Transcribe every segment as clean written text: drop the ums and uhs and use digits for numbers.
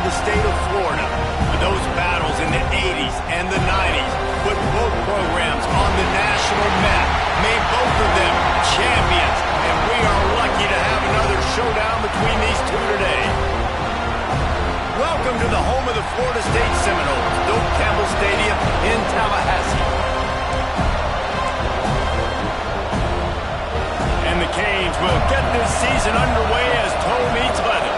the state of Florida. But those battles in the 80s and the 90s put both programs on the national map, made both of them champions, and we are lucky to have another showdown between these two today. Welcome to the home of the Florida State Seminoles, Doak Campbell Stadium in Tallahassee. And the Canes will get this season underway as toe meets leather.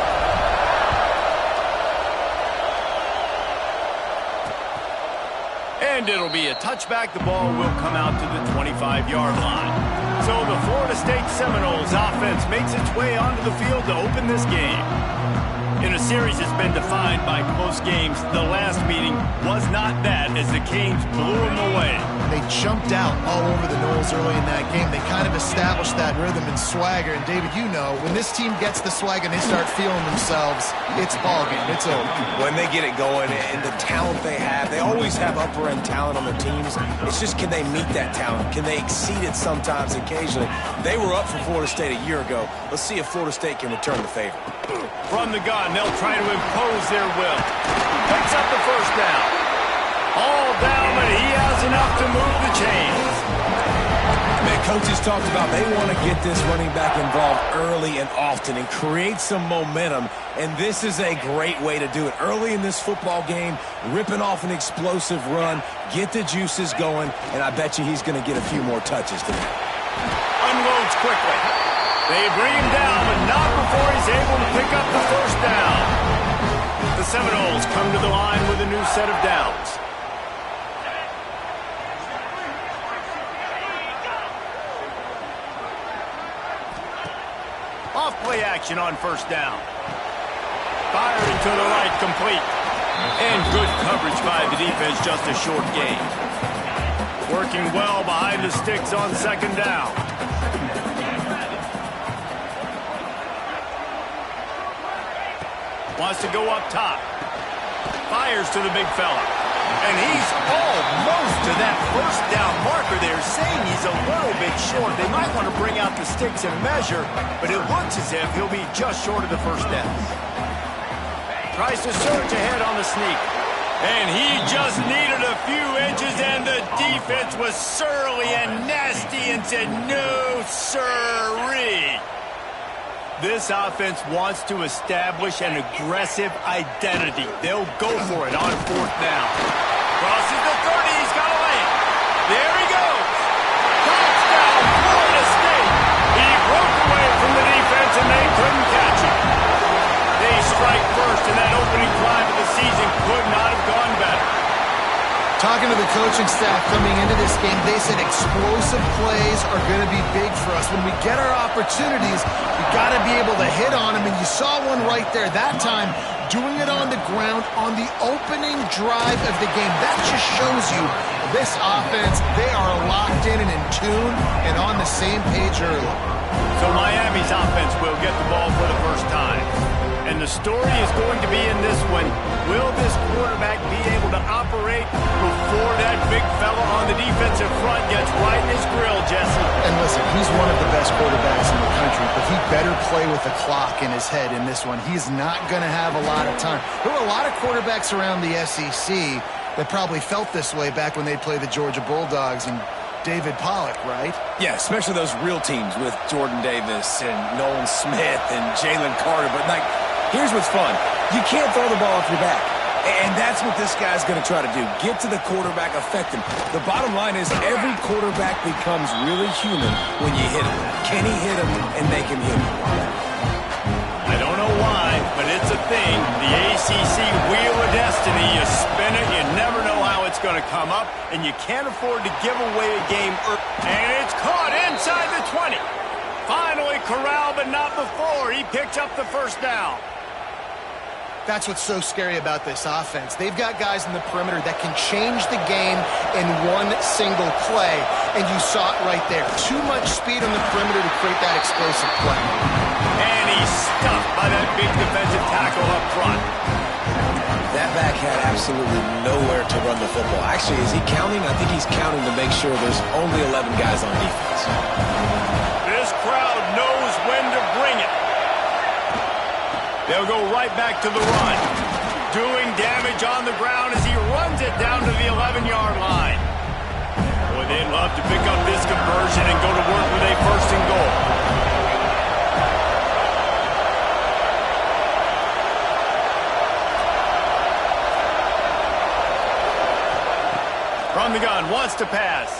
And it'll be a touchback. The ball will come out to the 25-yard line. So the Florida State Seminoles offense makes its way onto the field to open this game. In a series that's been defined by close games, the last meeting was not that as the Canes blew them away. They jumped out all over the Noles early in that game. They kind of established that rhythm and swagger. And, David, you know, when this team gets the swag and they start feeling themselves, it's ball game. It's over. When they get it going and the talent they have, they always have upper-end talent on their teams. It's just, can they meet that talent? Can they exceed it sometimes, occasionally? They were up for Florida State a year ago. Let's see if Florida State can return the favor. From the gun, they'll try to impose their will. Picks up the first down. All down, but he has enough to move the chains. Man, coaches talked about they want to get this running back involved early and often and create some momentum, and this is a great way to do it. Early in this football game, ripping off an explosive run, get the juices going, and I bet you he's going to get a few more touches today. Unloads quickly. They bring him down, but not before he's able to pick up the first down. The Seminoles come to the line with a new set of downs. Off play action on first down. Firing to the right, complete. And good coverage by the defense, just a short gain. Working well behind the sticks on second down. Wants to go up top. Fires to the big fella. And he's almost to that first down marker there, saying he's a little bit short. They might want to bring out the sticks and measure, but it looks as if he'll be just short of the first down. Tries to surge ahead on the sneak. And he just needed a few inches, and the defense was surly and nasty and said, no, sirree. This offense wants to establish an aggressive identity. They'll go for it on fourth down. Crosses the 30. He's got a lane. There he goes. Touchdown, Florida State. He broke away from the defense, and they couldn't catch him. They strike first, and that opening drive of the season could not have gone better. Talking to the coaching staff coming into this game, they said explosive plays are going to be big for us. When we get our opportunities, we got to be able to hit on them, and you saw one right there that time, doing it on the ground on the opening drive of the game. That just shows you this offense, they are locked in and in tune and on the same page early. So Miami's offense will get the ball for the first time. And the story is going to be in this one. Will this quarterback be able to operate before that big fella on the defensive front gets right in his grill, Jesse? And listen, he's one of the best quarterbacks in the country, but he better play with the clock in his head in this one. He's not going to have a lot of time. There were a lot of quarterbacks around the SEC that probably felt this way back when they played the Georgia Bulldogs and David Pollock, right? Yeah, especially those real teams with Jordan Davis and Nolan Smith and Jalen Carter. But, like, here's what's fun. You can't throw the ball off your back. And that's what this guy's going to try to do. Get to the quarterback, affect him. The bottom line is every quarterback becomes really human when you hit him. Can he hit him and make him human? I don't know why, but it's a thing. The ACC Wheel of Destiny. You spin it, you never know how it's going to come up, and you can't afford to give away a game early. And it's caught inside the 20. Finally corralled, but not before. He picked up the first down. That's what's so scary about this offense. They've got guys in the perimeter that can change the game in one single play, and you saw it right there. Too much speed on the perimeter to create that explosive play. And he's stuffed by that big defensive tackle up front. That back had absolutely nowhere to run the football. Actually, is he counting? I think he's counting to make sure there's only 11 guys on defense. This crowd knows when to bring it. They'll go right back to the run. Doing damage on the ground as he runs it down to the 11-yard line. Boy, they'd love to pick up this conversion and go to work with a first and goal. From the gun, wants to pass.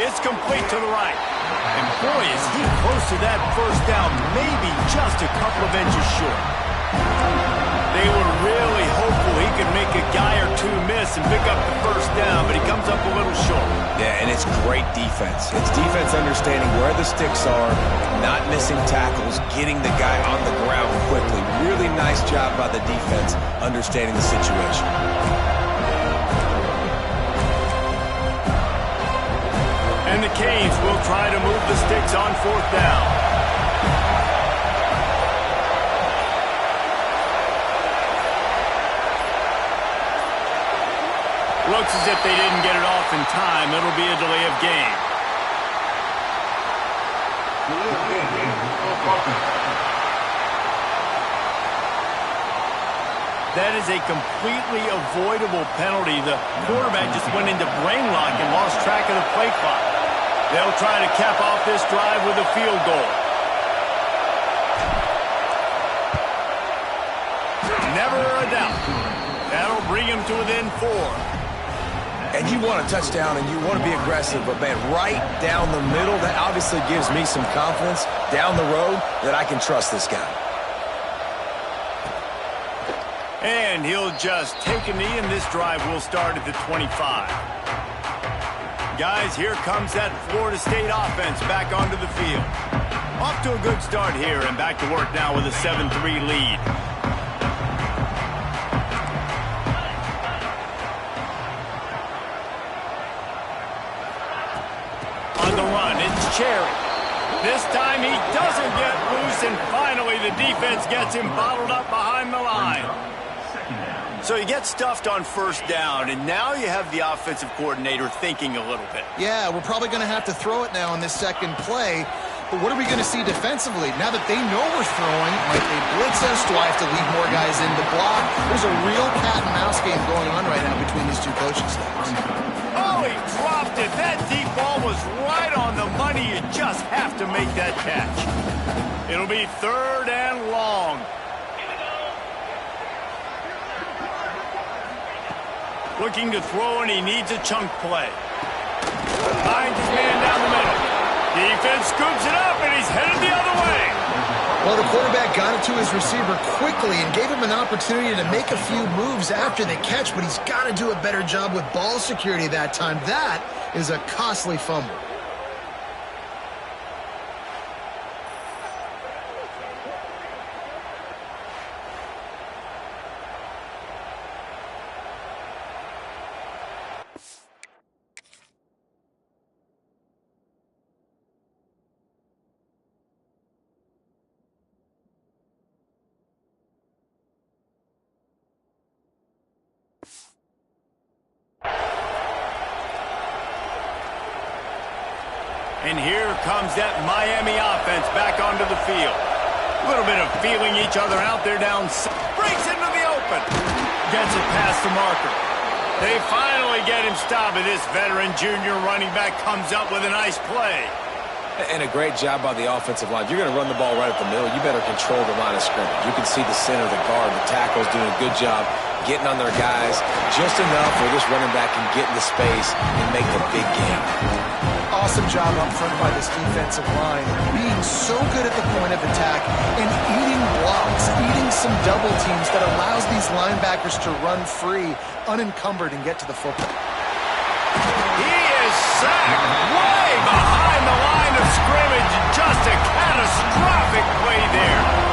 It's complete to the right. And boy, is he close to that first down, maybe just a couple of inches short. They were really hopeful he could make a guy or two miss and pick up the first down, but he comes up a little short. Yeah, and it's great defense. It's defense understanding where the sticks are, not missing tackles, getting the guy on the ground quickly. Really nice job by the defense understanding the situation. And the Canes will try to move the sticks on fourth down. Looks as if they didn't get it off in time. It'll be a delay of game. That is a completely avoidable penalty. The quarterback just went into brain lock and lost track of the play clock. They'll try to cap off this drive with a field goal. Never a doubt. That'll bring him to within 4. And you want a touchdown and you want to be aggressive, but man, right down the middle, that obviously gives me some confidence down the road that I can trust this guy. And he'll just take a knee, and this drive will start at the 25. Guys, here comes that Florida State offense back onto the field. Off to a good start here, and back to work now with a 7-3 lead. On the run, it's Cherry. This time he doesn't get loose, and finally the defense gets him bottled up behind the line. So you get stuffed on first down, and now you have the offensive coordinator thinking a little bit. Yeah, we're probably going to have to throw it now on this second play. But what are we going to see defensively? Now that they know we're throwing, might they blitz us? Do I have to leave more guys in to block? There's a real cat-and-mouse game going on right now between these two coaching staffs. Oh, he dropped it. That deep ball was right on the money. You just have to make that catch. It'll be 3rd and long. Looking to throw, and he needs a chunk play. Finds his man down the middle. Defense scoops it up, and he's headed the other way. Well, the quarterback got it to his receiver quickly and gave him an opportunity to make a few moves after the catch, but he's got to do a better job with ball security that time. That is a costly fumble. And here comes that Miami offense back onto the field. A little bit of feeling each other out there down. Breaks into the open. Gets it past the marker. They finally get him stopped, and this veteran junior running back comes up with a nice play. And a great job by the offensive line. If you're going to run the ball right at the middle, you better control the line of scrimmage. You can see the center, the guard, the tackle's doing a good job getting on their guys just enough where this running back can get into space and make the big game. Awesome job up front by this defensive line, being so good at the point of attack and eating blocks, eating some double teams that allows these linebackers to run free, unencumbered, and get to the football. He is sacked way behind the line of scrimmage. Just a catastrophic play there.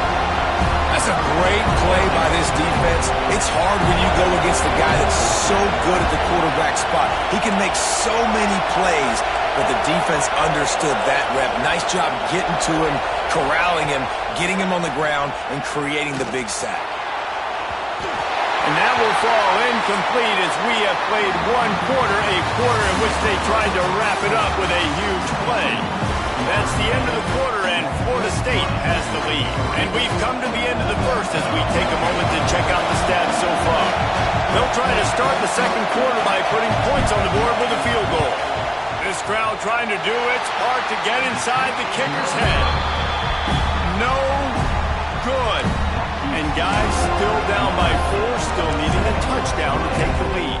That's a great play by this defense. It's hard when you go against a guy that's so good at the quarterback spot. He can make so many plays, but the defense understood that rep. Nice job getting to him, corralling him, getting him on the ground, and creating the big sack. And that will fall incomplete as we have played one quarter, a quarter in which they tried to wrap it up with a huge play. That's the end of the quarter, and Florida State has the lead. And we've come to the end of the first as we take a moment to check They'll try to start the second quarter by putting points on the board with a field goal. This crowd trying to do its part to get inside the kicker's head. No good. And guys still down by 4, still needing a touchdown to take the lead.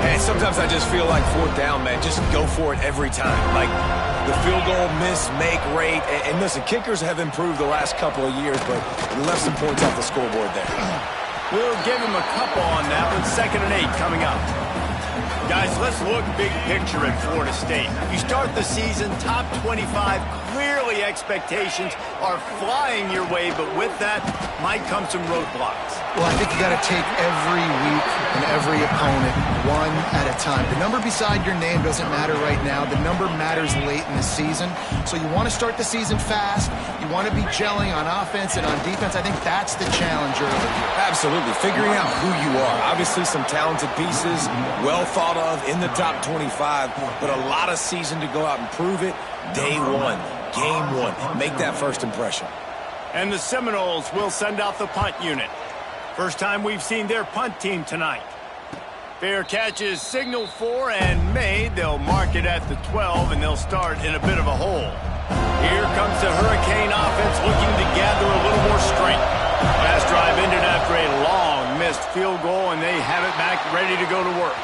And sometimes I just feel like fourth down, man, just go for it every time. Like the field goal miss-make rate. And listen, kickers have improved the last couple of years, but left some points off the scoreboard there. We'll give him a couple on that with 2nd and 8 coming up. Guys, let's look big picture at Florida State. You start the season top 25. Clearly expectations are flying your way, but with that might come some roadblocks. Well, I think you got to take every week and every opponent one at a time. The number beside your name doesn't matter right now. The number matters late in the season. So you want to start the season fast. You want to be gelling on offense and on defense. I think that's the challenge early here. Absolutely. Figuring out who you are. Obviously some talented pieces, well thought of in the top 25, but a lot of season to go out and prove it. Day one, game one. Make that first impression. And the Seminoles will send out the punt unit. First time we've seen their punt team tonight. Fair catch is signaled for and made. They'll mark it at the 12, and they'll start in a bit of a hole. Here comes the Hurricane offense looking to gather a little more strength. Last drive ended after a long missed field goal, and they have it back ready to go to work.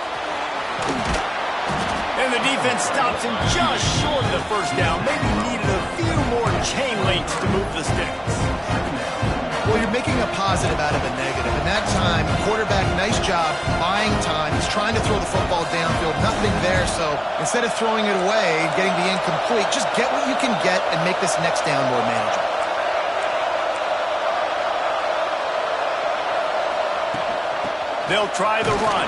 And the defense stops him just short of the first down. Maybe needed a few more chain links to move the sticks. Well, you're making a positive out of a negative. In that time, quarterback, nice job buying time. He's trying to throw the football downfield. Nothing there, so instead of throwing it away, getting the incomplete, just get what you can get and make this next down more manageable. They'll try the run.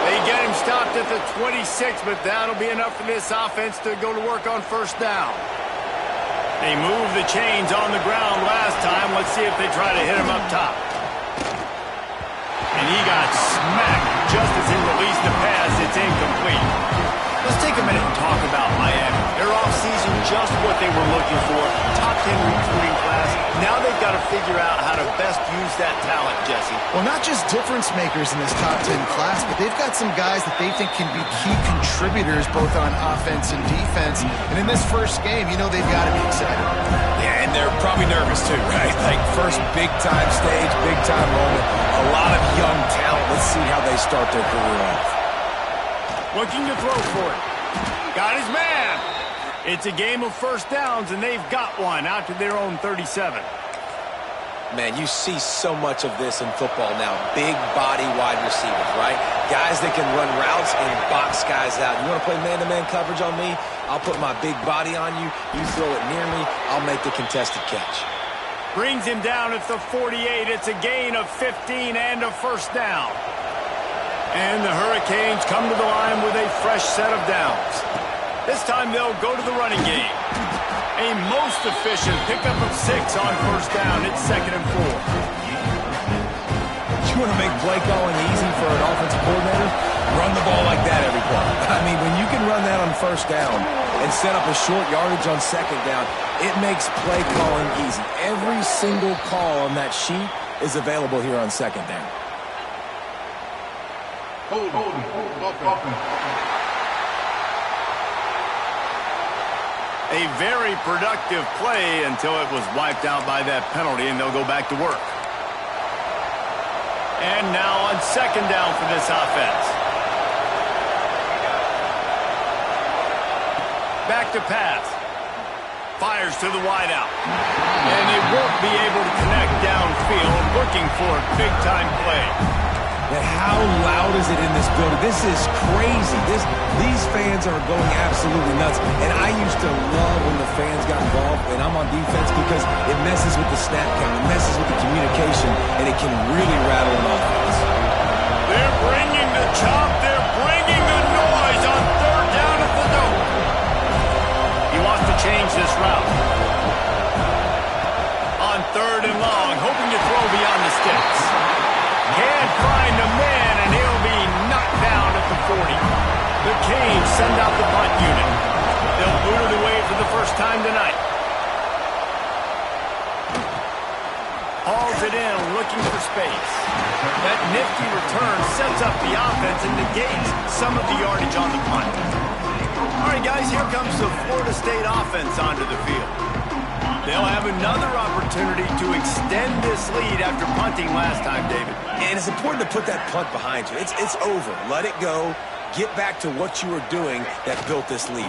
They get him stopped at the 26, but that'll be enough for this offense to go to work on first down. They moved the chains on the ground last time. Let's see if they try to hit him up top. And he got smacked just as he released the pass. It's incomplete. Let's take a minute and talk about Miami. Their offseason, just what they were looking for. Top 10 recruiting class. Now they've got to figure out how to best use that talent, Jesse. Well, not just difference makers in this top 10 class, but they've got some guys that they think can be key contributors both on offense and defense. And in this first game, you know they've got to be excited. Yeah, and they're probably nervous too, right? Like first big-time stage, big-time moment. A lot of young talent. Let's see how they start their career off. Looking to throw for it. Got his man. It's a game of first downs, and they've got one out to their own 37. Man, you see so much of this in football now. Big body wide receivers, right? Guys that can run routes and box guys out. You want to play man-to-man coverage on me? I'll put my big body on you. You throw it near me, I'll make the contested catch. Brings him down at the 48. It's a gain of 15 and a first down. And the Hurricanes come to the line with a fresh set of downs. This time they'll go to the running game. A most efficient pickup of 6 on first down. It's 2nd and 4. You want to make play calling easy for an offensive coordinator? Run the ball like that every play. I mean, when you can run that on first down and set up a short yardage on second down, it makes play calling easy. Every single call on that sheet is available here on second down. Hold. A very productive play until it was wiped out by that penalty, and they'll go back to work. And now on second down for this offense. Back to pass. Fires to the wideout. And they won't be able to connect downfield, looking for a big-time play. And how loud is it in this building? This is crazy. These fans are going absolutely nuts. And I used to love when the fans got involved, and I'm on defense because it messes with the snap count. It messes with the communication, and it can really rattle an offense. They're bringing the chop. They're bringing the noise on third down at the dome. He wants to change this route. On third and long, hoping to throw beyond the sticks. Can't find a man, and he'll be knocked down at the 40. The Canes send out the punt unit. They'll boot it away for the first time tonight. hauls it in, looking for space. That nifty return sets up the offense and negates some of the yardage on the punt. All right, guys, here comes the Florida State offense onto the field. They'll have another opportunity to extend this lead after punting last time, David. And it's important to put that punt behind you. It's over. Let it go. Get back to what you were doing that built this lead.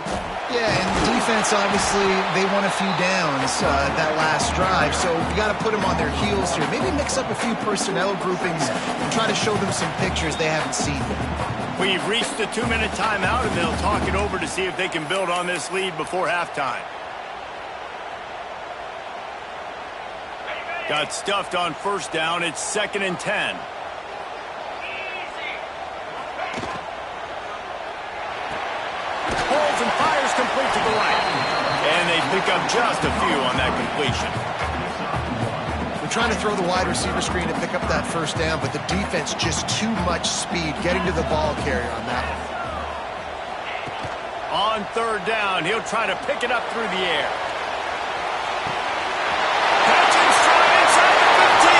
Yeah, and the defense, obviously, they won a few downs that last drive, so you got to put them on their heels here. Maybe mix up a few personnel groupings and try to show them some pictures they haven't seen yet. We've reached the 2-minute timeout, and they'll talk it over to see if they can build on this lead before halftime. Got stuffed on first down. It's 2nd and 10. Pulls and fires complete to the right. And they pick up just a few on that completion. They're trying to throw the wide receiver screen to pick up that first down, but the defense just too much speed getting to the ball carrier on that one. On 3rd down, he'll try to pick it up through the air. Catching stride inside the 15.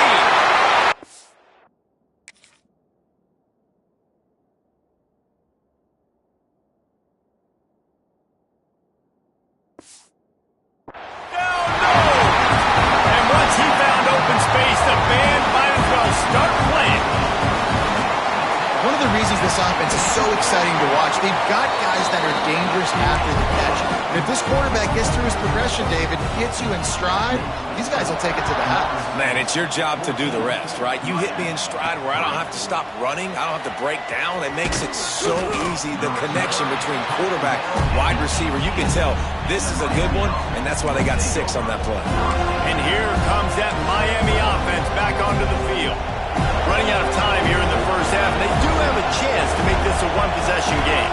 This offense is so exciting to watch. They've got guys that are dangerous after the catch. And if this quarterback gets through his progression, David, gets you in stride, these guys will take it to the house. Man, it's your job to do the rest, right? You hit me in stride where I don't have to stop running. I don't have to break down. It makes it so easy. The connection between quarterback, wide receiver, you can tell this is a good one, and that's why they got 6 on that play. And here comes that Miami offense back onto the field. Running out of time here in the first half. They do have a chance to make this a one-possession game.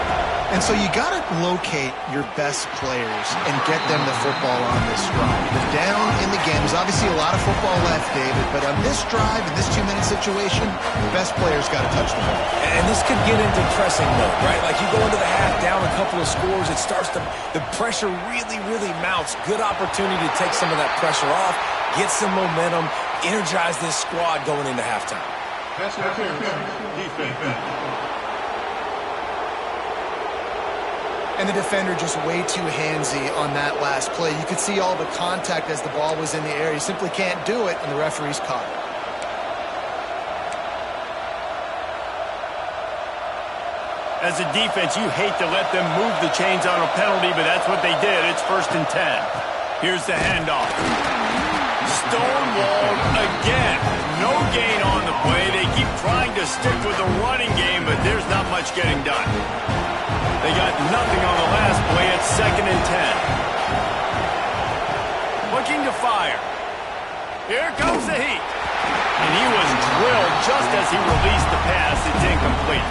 And so you got to locate your best players and get them the football on this drive. They're down in the game. There's obviously a lot of football left, David, but on this drive, in this 2-minute situation, the best players got to touch the ball. And this could get into pressing mode, right? Like you go into the half, down a couple of scores, it starts to, the pressure really, really mounts. Good opportunity to take some of that pressure off, get some momentum, energize this squad going into halftime. Pass interference, defense. And the defender just way too handsy on that last play. You could see all the contact as the ball was in the air. He simply can't do it, and the referee's caught it. As a defense, you hate to let them move the chains on a penalty, but that's what they did. It's 1st and 10. Here's the handoff. Stonewalled again. No gain on the play. They keep trying to stick with the running game, but there's not much getting done. They got nothing on the last play. It's 2nd and 10. Looking to fire. Here comes the heat. And he was drilled just as he released the pass. It's incomplete.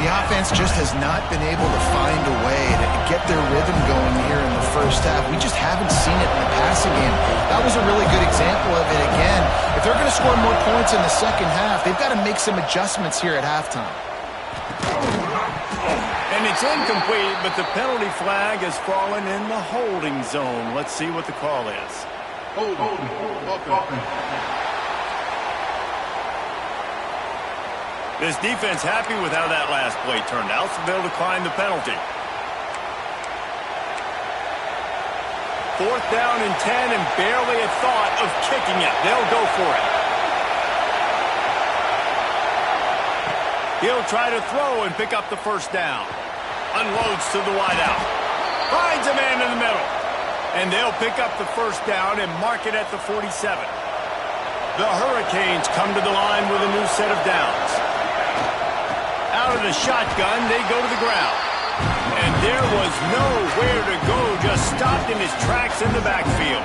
The offense just has not been able to find a way to get their rhythm going here in the first half. We just haven't seen it in the passing game. That was a really good example of it again. If they're going to score more points in the second half, they've got to make some adjustments here at halftime. And it's incomplete, but the penalty flag has fallen in the holding zone. Let's see what the call is. This defense happy with how that last play turned out, so they'll decline the penalty. 4th down and 10, and barely a thought of kicking it. They'll go for it. He'll try to throw and pick up the first down. Unloads to the wideout. Finds a man in the middle. And they'll pick up the first down and mark it at the 47. The Hurricanes come to the line with a new set of downs. Out of the shotgun, they go to the ground. And there was nowhere to go, just stopped in his tracks in the backfield.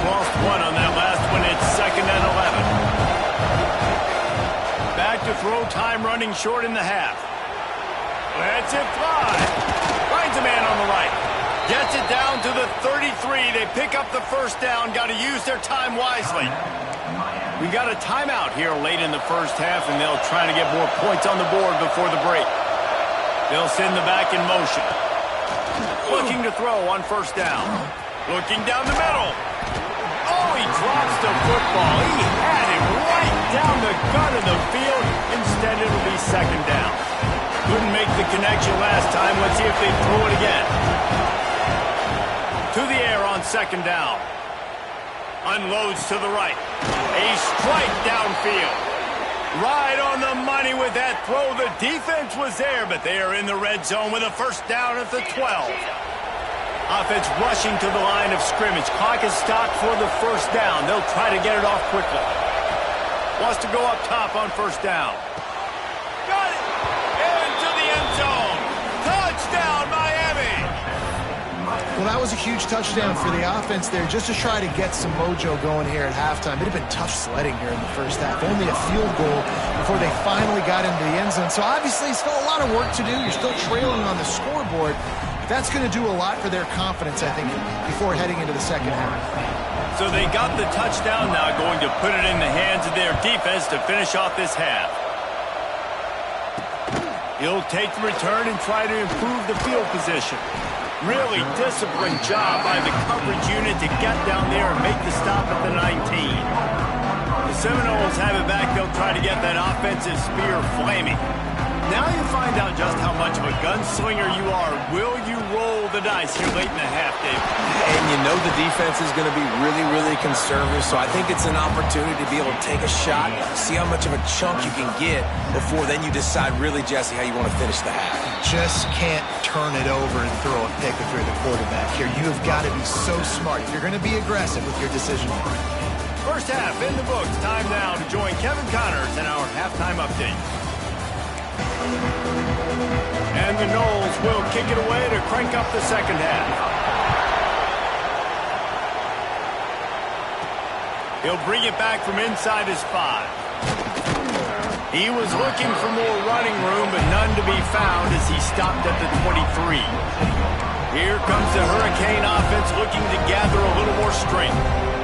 Lost one on that last one. It's 2nd and 11. Back to throw, time running short in the half. Lets it fly. Finds a man on the right. Gets it down to the 33. They pick up the first down. Got to use their time wisely. We got a timeout here late in the first half, and they'll try to get more points on the board before the break. They'll send the back in motion. Looking to throw on first down. Looking down the middle. Oh, he drops the football. football. He had him right down the gut of the field. Instead, it'll be second down. Couldn't make the connection last time. Let's see if they throw it again. To the air on second down. Unloads to the right. A strike downfield. Right on the money with that throw. The defense was there, but they are in the red zone with a first down at the 12. Offense rushing to the line of scrimmage. Clock is stopped for the first down. They'll try to get it off quickly. Wants to go up top on first down. Got it! Into the end zone. Touchdown, Miami! Well, that was a huge touchdown for the offense there, just to try to get some mojo going here at halftime. It had been tough sledding here in the first half. Only a field goal before they finally got into the end zone. So obviously still a lot of work to do. You're still trailing on the scoreboard. That's going to do a lot for their confidence, I think, before heading into the second half. So they got the touchdown now, going to put it in the hands of their defense to finish off this half. He'll take the return and try to improve the field position. Really disciplined job by the coverage unit to get down there and make the stop at the 19. The Seminoles have it back. They'll try to get that offensive spear flaming. Now you find out just how much of a gunslinger you are. Will you roll the dice here late in the half, Dave? And you know the defense is going to be really, really conservative, so I think it's an opportunity to be able to take a shot, see how much of a chunk you can get before then you decide really, Jesse, how you want to finish the half. Just can't turn it over and throw a pick if you're the quarterback here. You have got to be so smart. You're going to be aggressive with your decision. First half in the books. Time now to join Kevin Connors in our halftime update. And the Noles will kick it away to crank up the second half. He'll bring it back from inside his 5. He was looking for more running room, but none to be found as he stopped at the 23. Here comes the Hurricane offense looking to gather a little more strength.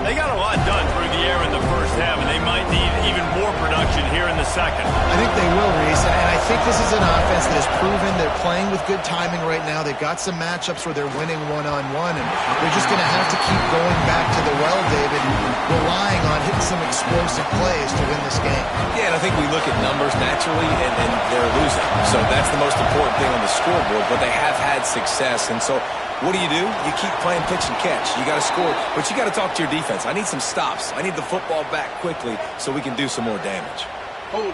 They got a lot done through the air in the first half, and they might need even more production here in the second. I think they will, Reese, and I think this is an offense that has proven they're playing with good timing right now. They've got some matchups where they're winning one-on-one, and they're just going to have to keep going back to the well, David, and relying on hitting some explosive plays to win this game. Yeah, and I think we look at numbers naturally, and they're losing. So that's the most important thing on the scoreboard, but they have had success, and so what do? You keep playing pitch and catch. You got to score, but you got to talk to your defense. I need some stops. I need the football back quickly so we can do some more damage. Hold.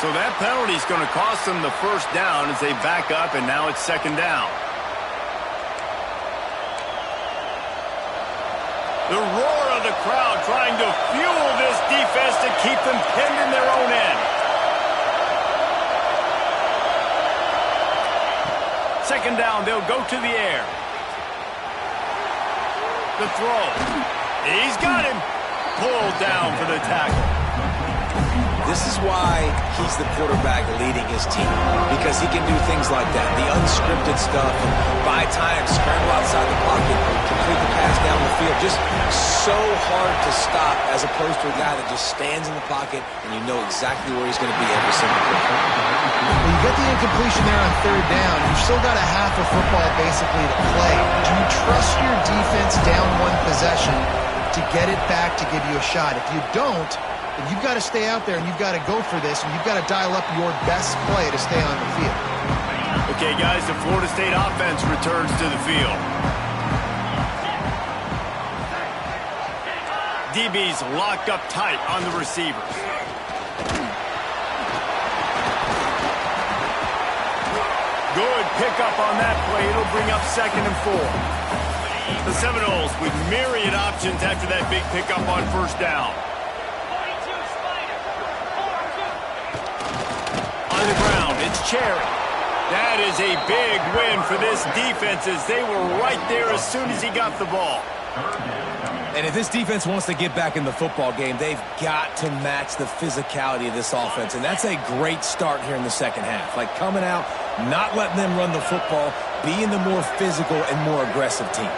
So that penalty is going to cost them the first down as they back up, and now it's second down. The roar of the crowd trying to fuel this defense to keep them pinned in their own end. Second down, they'll go to the air. The throw. He's got him. Pulled down for the tackle. This is why he's the quarterback leading his team, because he can do things like that, the unscripted stuff, and buy time, scramble outside the pocket, complete the pass down the field. Just so hard to stop as opposed to a guy that just stands in the pocket and you know exactly where he's going to be every single play. Well, you get the incompletion there on third down. You've still got a half of football basically to play. Do you trust your defense down one possession to get it back to give you a shot? If you don't, then you've got to stay out there and you've got to go for this, and you've got to dial up your best play to stay on the field. Okay, guys, the Florida State offense returns to the field. DB's locked up tight on the receivers. Good pickup on that play. It'll bring up 2nd and 4. The Seminoles with myriad options after that big pickup on first down. On the ground, it's Cherry. That is a big win for this defense as they were right there as soon as he got the ball. And if this defense wants to get back in the football game, they've got to match the physicality of this offense. And that's a great start here in the second half. Like coming out, not letting them run the football, being the more physical and more aggressive team.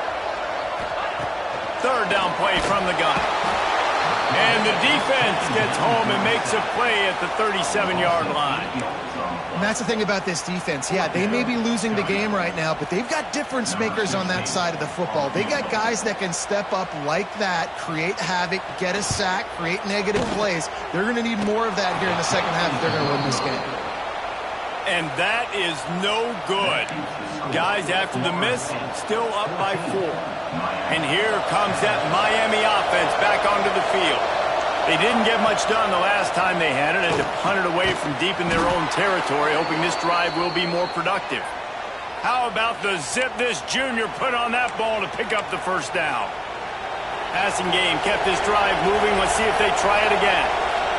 Third down play from the gun. And the defense gets home and makes a play at the 37-yard line. And that's the thing about this defense. Yeah, they may be losing the game right now, but they've got difference makers on that side of the football. They got guys that can step up like that, create havoc, get a sack, create negative plays. They're going to need more of that here in the second half if they're going to win this game. And that is no good. Guys, after the miss, still up by 4. And here comes that Miami offense back onto the field. They didn't get much done the last time they had it, and to punt it away from deep in their own territory, hoping this drive will be more productive. How about the zip this junior put on that ball to pick up the first down? Passing game kept this drive moving. Let's see if they try it again.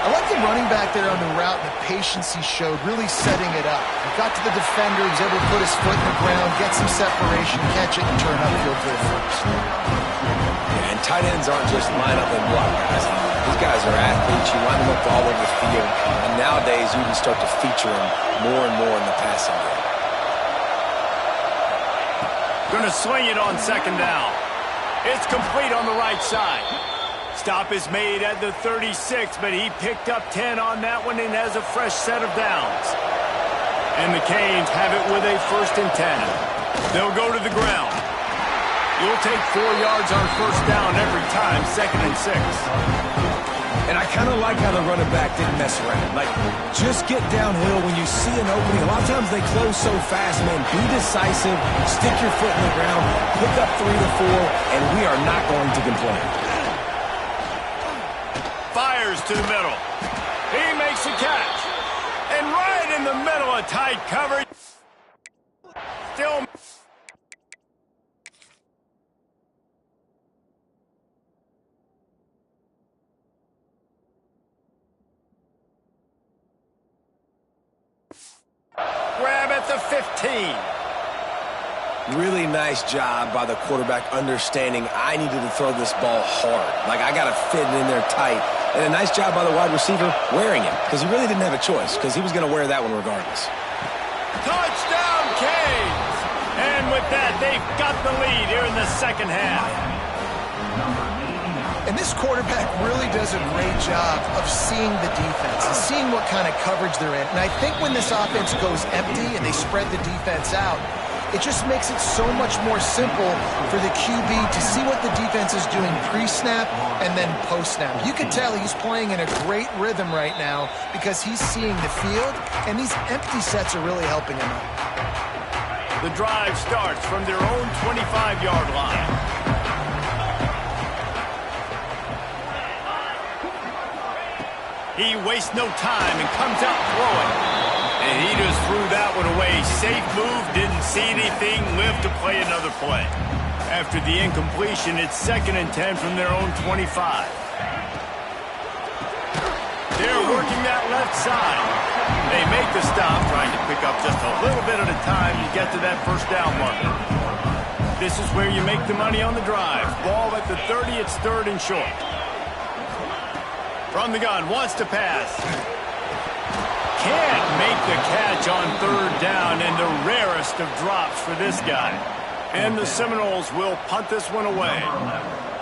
I like the running back there on the route and the patience he showed, really setting it up. He got to the defender, he was able to put his foot in the ground, get some separation, catch it, and turn upfield for the first. Yeah, and tight ends aren't just line up and block guys. These guys are athletes. You line them up all over the field. And nowadays, you can start to feature them more and more in the passing game. Going to swing it on second down. It's complete on the right side. Stop is made at the 36, but he picked up 10 on that one and has a fresh set of downs. And the Canes have it with a 1st and 10. They'll go to the ground. You'll take 4 yards on first down every time, 2nd and 6. And I kind of like how the running back didn't mess around. Like, just get downhill when you see an opening. A lot of times they close so fast, man. Be decisive, stick your foot in the ground, pick up 3 to 4, and we are not going to complain. Fires to the middle. He makes a catch. And right in the middle of tight coverage. Still. Grab at the 15. Really nice job by the quarterback understanding I needed to throw this ball hard. Like, I got to fit it in there tight. And a nice job by the wide receiver wearing it, because he really didn't have a choice, because he was going to wear that one regardless. Touchdown, Canes! And with that, they've got the lead here in the second half. And this quarterback really does a great job of seeing the defense and seeing what kind of coverage they're in. And I think when this offense goes empty and they spread the defense out, it just makes it so much more simple for the QB to see what the defense is doing pre-snap and then post-snap. You can tell he's playing in a great rhythm right now because he's seeing the field, and these empty sets are really helping him out. The drive starts from their own 25-yard line. He wastes no time and comes out throwing. And he just threw that one away. Safe move, didn't see anything, lived to play another play. After the incompletion, it's 2nd and 10 from their own 25. They're working that left side. They make the stop, trying to pick up just a little bit at a time to get to that first down marker. This is where you make the money on the drive. Ball at the 30, it's 3rd and short. From the gun, wants to pass. Can't make the catch on 3rd down, and the rarest of drops for this guy. And the Seminoles will punt this one away.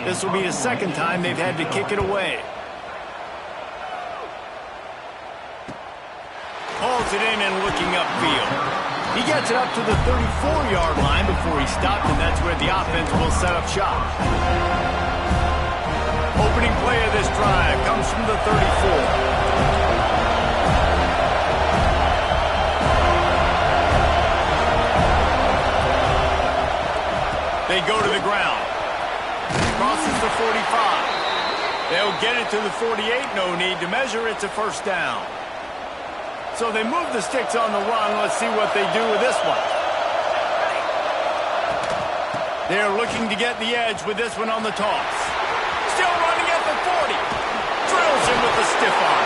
This will be the 2nd time they've had to kick it away. Pulls it in and looking upfield. He gets it up to the 34-yard line before he stopped, and that's where the offense will set up shop. Opening play of this drive comes from the 34. They go to the ground. Crosses the 45. They'll get it to the 48. No need to measure. It's a first down. So they move the sticks on the run. Let's see what they do with this one. They're looking to get the edge with this one on the toss. Still running at the 40. Drills him with the stiff arm.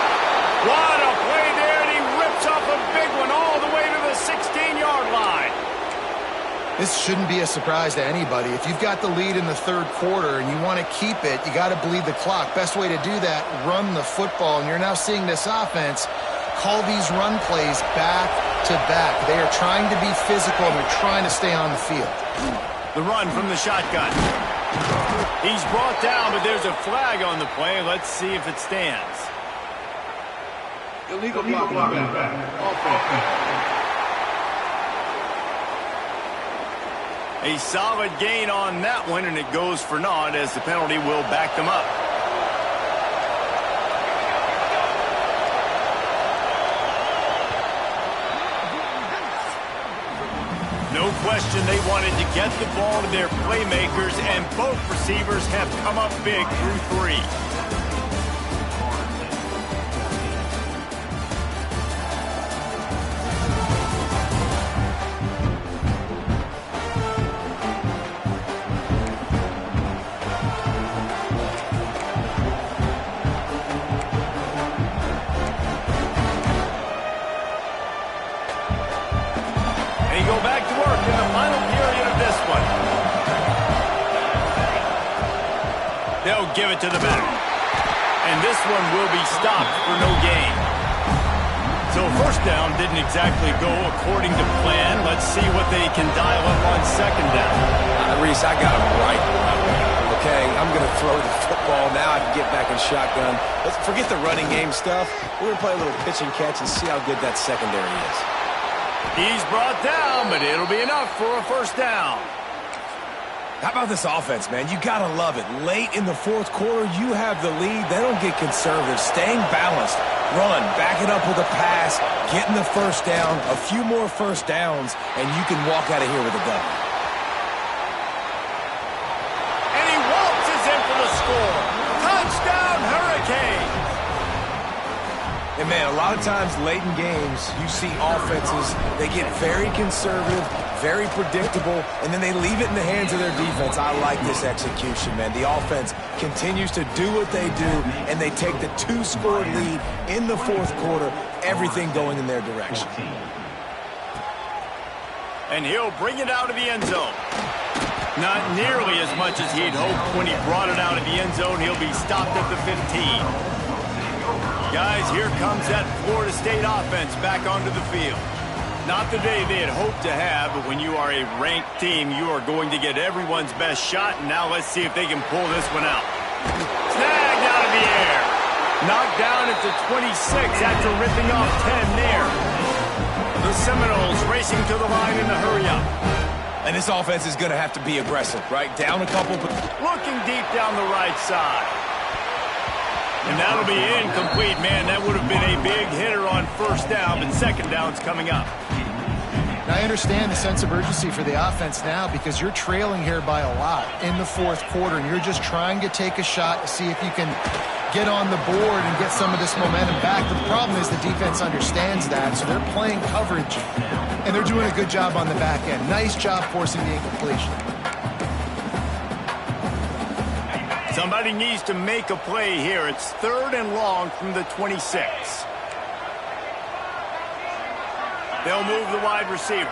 What a play there, and he rips off a big one all the way to the 16-yard line. This shouldn't be a surprise to anybody. If you've got the lead in the 3rd quarter and you want to keep it, you got to bleed the clock. Best way to do that, run the football. And you're now seeing this offense call these run plays back to back. They are trying to be physical, and they're trying to stay on the field. The run from the shotgun. He's brought down, but there's a flag on the play. Let's see if it stands. Illegal block back. Offense. A solid gain on that one, and it goes for naught as the penalty will back them up. No question they wanted to get the ball to their playmakers, and both receivers have come up big through 3. Go back to work in the final period of this one. They'll give it to the back. And this one will be stopped for no gain. So first down didn't exactly go according to plan. Let's see what they can dial up on second down. Reese, I got him right. Okay, I'm going to throw the football. Now I can get back in shotgun. Let's forget the running game stuff. We're going to play a little pitch and catch and see how good that secondary is. He's brought down, but it'll be enough for a first down. How about this offense, man? You got to love it. Late in the fourth quarter, you have the lead. They don't get conservative. Staying balanced. Run, back it up with a pass, getting the first down, a few more first downs, and you can walk out of here with a dub. And he waltzes in for the score. Touchdown, Hurricanes. And, man, a lot of times late in games, you see offenses, they get very conservative, very predictable, and then they leave it in the hands of their defense. I like this execution, man. The offense continues to do what they do, and they take the 2-score lead in the fourth quarter, everything going in their direction. And he'll bring it out of the end zone. Not nearly as much as he'd hoped when he brought it out of the end zone. He'll be stopped at the 15. Guys, here comes that Florida State offense back onto the field. Not the day they had hoped to have, but when you are a ranked team, you are going to get everyone's best shot. And now let's see if they can pull this one out. Snagged out of the air. Knocked down at the 26 after ripping off 10 there. The Seminoles racing to the line in the hurry-up. And this offense is going to have to be aggressive, right? Down a couple. Looking deep down the right side. And that'll be incomplete, man. That would have been a big hitter on first down, but second down's coming up. Now, I understand the sense of urgency for the offense now because you're trailing here by a lot in the fourth quarter, and you're just trying to take a shot to see if you can get on the board and get some of this momentum back. But the problem is the defense understands that, so they're playing coverage, and they're doing a good job on the back end. Nice job forcing the incompletion. Somebody needs to make a play here. It's 3rd and long from the 26. They'll move the wide receiver.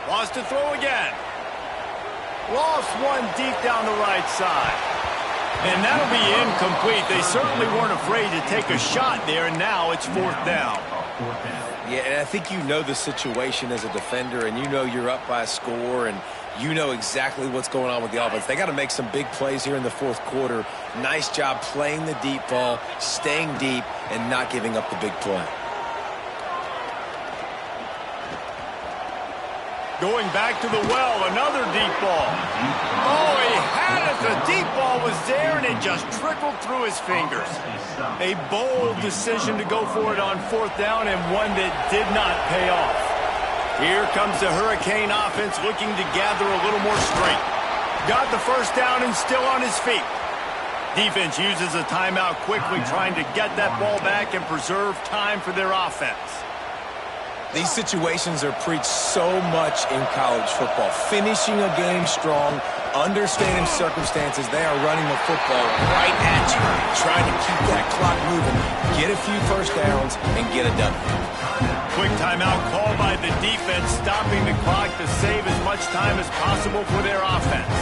Wants to throw again. Lost one deep down the right side. And that'll be incomplete. They certainly weren't afraid to take a shot there, and now it's 4th down. Yeah, and I think you know the situation as a defender, and you know you're up by a score, and you know exactly what's going on with the offense. They got to make some big plays here in the fourth quarter. Nice job playing the deep ball, staying deep, and not giving up the big play. Going back to the well, another deep ball. Oh, he had it. The deep ball was there, and it just trickled through his fingers. A bold decision to go for it on 4th down, and one that did not pay off. Here comes the Hurricane offense looking to gather a little more strength. Got the first down and still on his feet. Defense uses a timeout quickly, trying to get that ball back and preserve time for their offense. These situations are preached so much in college football. Finishing a game strong, understanding circumstances. They are running the football right at you, trying to keep that clock moving, get a few first downs, and get a W. Quick timeout called by the defense, stopping the clock to save as much time as possible for their offense.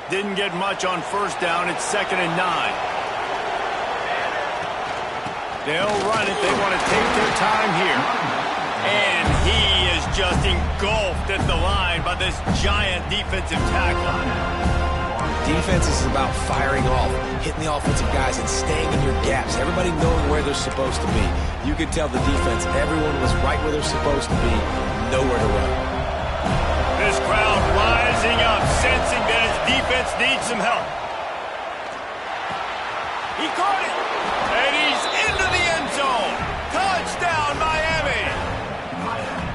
Didn't get much on first down. It's 2nd and 9. They'll run it. They want to take their time here. And he is just engulfed at the line by this giant defensive tackle. Defense is about firing off, hitting the offensive guys and staying in your gaps. Everybody knowing where they're supposed to be. You could tell the defense, everyone was right where they're supposed to be, nowhere to run. This crowd rising up, sensing that his defense needs some help. He caught it, and he's into the end zone. Touchdown, Miami!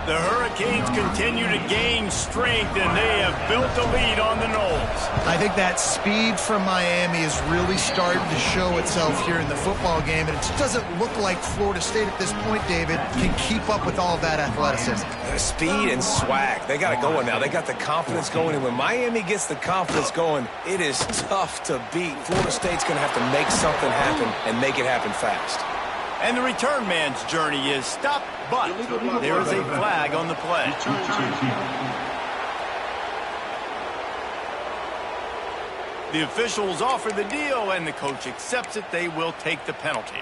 The Hurricanes continue to gain strength, and they have built a lead on the Noles. I think that speed from Miami is really starting to show itself here in the football game, and it just doesn't look like Florida State at this point, David, can keep up with all of that athleticism. Speed and swag, they got it going now. They got the confidence going, and when Miami gets the confidence going, it is tough to beat. Florida State's going to have to make something happen and make it happen fast. And the return man's journey is stopped, but there is a flag on the play. The officials offer the deal, and the coach accepts it. They will take the penalty.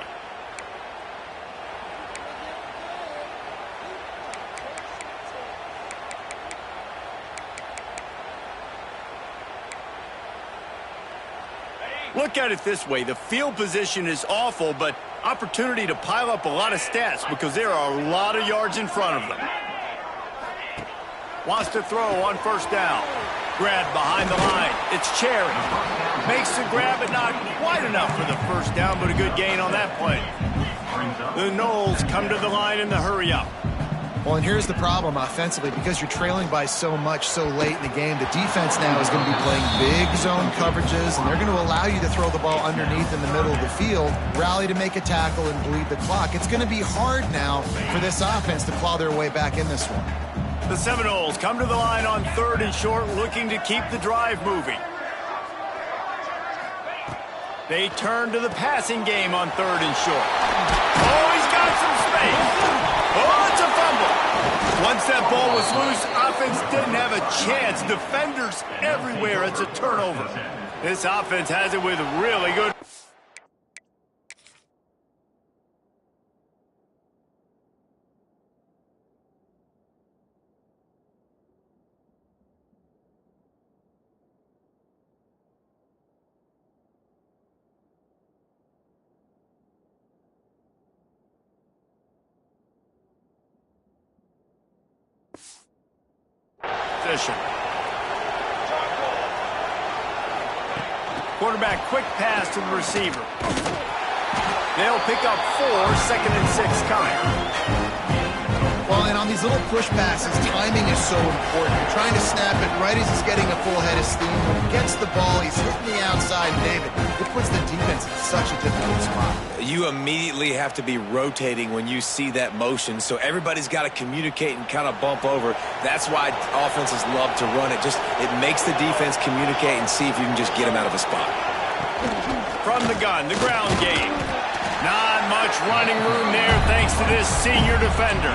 Look at it this way. The field position is awful, but opportunity to pile up a lot of stats because there are a lot of yards in front of them. Wants to throw on first down. Grab behind the line. It's Cherry. Makes the grab, but not quite enough for the first down, but a good gain on that play. The Noles come to the line in the hurry-up. Well, and here's the problem offensively. Because you're trailing by so much so late in the game, the defense now is going to be playing big zone coverages, and they're going to allow you to throw the ball underneath in the middle of the field, rally to make a tackle, and bleed the clock. It's going to be hard now for this offense to claw their way back in this one. The Seminoles come to the line on 3rd and short, looking to keep the drive moving. They turn to the passing game on 3rd and short. Oh, he's got some space. Oh, it's a fumble. Once that ball was loose, offense didn't have a chance. Defenders everywhere. It's a turnover. This offense has it with really good. Quarterback, quick pass to the receiver. They'll pick up 4, 2nd and 6 coming. Well, and on these little push passes, timing is so important. You're trying to snap it right as he's getting a full head of steam. When he gets the ball, he's hitting the outside, David. It puts the defense in such a difficult spot. You immediately have to be rotating when you see that motion, so everybody's got to communicate and kind of bump over. That's why offenses love to run it. It makes the defense communicate and see if you can just get him out of a spot. From the gun, the ground game. Not much running room there thanks to this senior defender.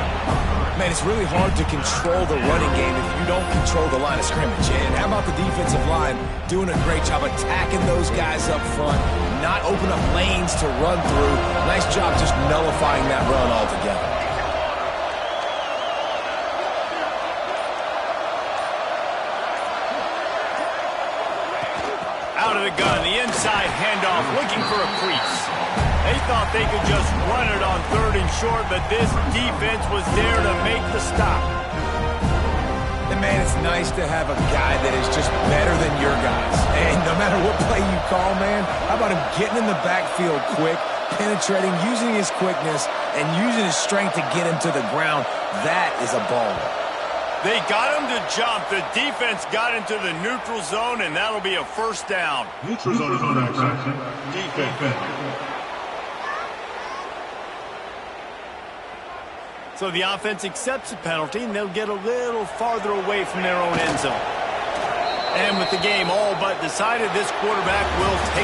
Man, it's really hard to control the running game if you don't control the line of scrimmage. And how about the defensive line doing a great job attacking those guys up front, not open up lanes to run through. Nice job just nullifying that run altogether. Out of the gun, the inside handoff, looking for a crease. They thought they could just run it on 3rd and short, but this defense was there to make the stop. And man, it's nice to have a guy that is just better than your guys. And no matter what play you call, man, how about him getting in the backfield quick, penetrating, using his quickness, and using his strength to get him to the ground. That is a baller. They got him to jump. The defense got into the neutral zone, and that'll be a first down. Neutral zone is on that section. Defense. So the offense accepts the penalty, and they'll get a little farther away from their own end zone. And with the game all but decided, this quarterback will take it.